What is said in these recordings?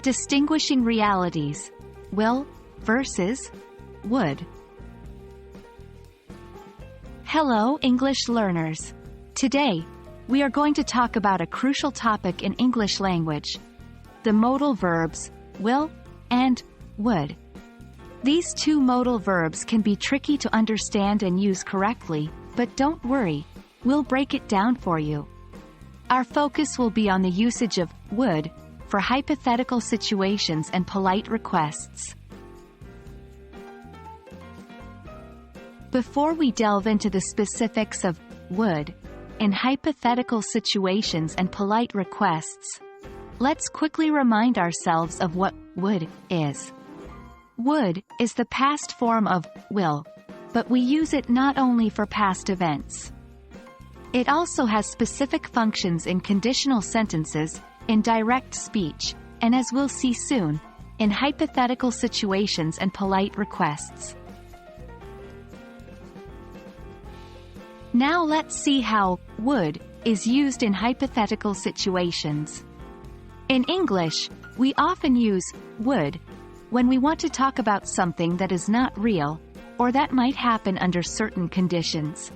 Distinguishing realities. Will versus would. Hello, English learners. Today, we are going to talk about a crucial topic in English language: the modal verbs, will and would. These two modal verbs can be tricky to understand and use correctly, but don't worry, we'll break it down for you. Our focus will be on the usage of would for hypothetical situations and polite requests. Before we delve into the specifics of would in hypothetical situations and polite requests, let's quickly remind ourselves of what would is. Would is the past form of will, but we use it not only for past events. It also has specific functions in conditional sentences, in direct speech, and as we'll see soon, in hypothetical situations and polite requests. Now let's see how would is used in hypothetical situations. In English, we often use would when we want to talk about something that is not real, or that might happen under certain conditions.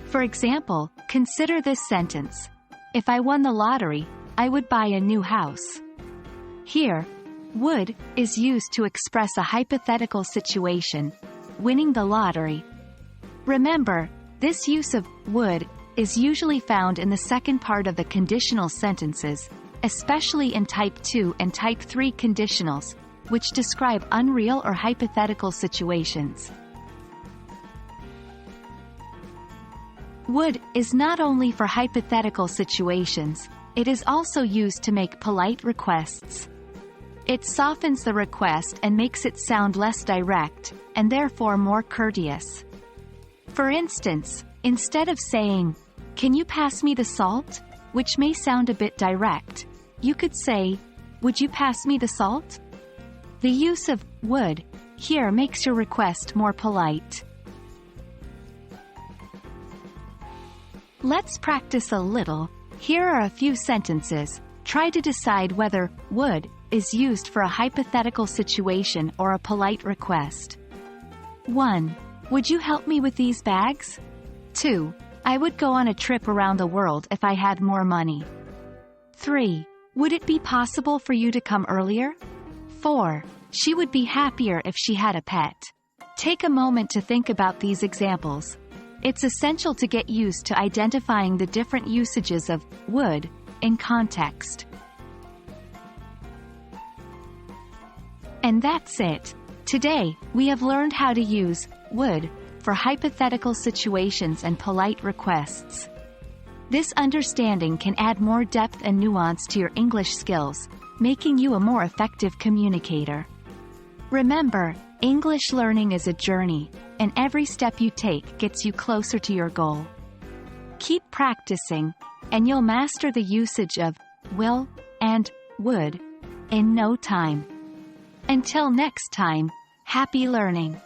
For example, consider this sentence: if I won the lottery, I would buy a new house. Here, would is used to express a hypothetical situation: winning the lottery. Remember, this use of would is usually found in the second part of the conditional sentences, especially in Type 2 and Type 3 conditionals, which describe unreal or hypothetical situations. Would is not only for hypothetical situations, it is also used to make polite requests. It softens the request and makes it sound less direct, and therefore more courteous. For instance, instead of saying, "Can you pass me the salt?" which may sound a bit direct, you could say, "Would you pass me the salt?" The use of would here makes your request more polite. Let's practice a little. Here are a few sentences. Try to decide whether would is used for a hypothetical situation or a polite request. 1. Would you help me with these bags? 2. I would go on a trip around the world if I had more money. 3. Would it be possible for you to come earlier? 4. She would be happier if she had a pet. Take a moment to think about these examples. It's essential to get used to identifying the different usages of would in context. And that's it. Today, we have learned how to use would for hypothetical situations and polite requests. This understanding can add more depth and nuance to your English skills, making you a more effective communicator. Remember, English learning is a journey, and every step you take gets you closer to your goal. Keep practicing, and you'll master the usage of will and would in no time. Until next time, happy learning!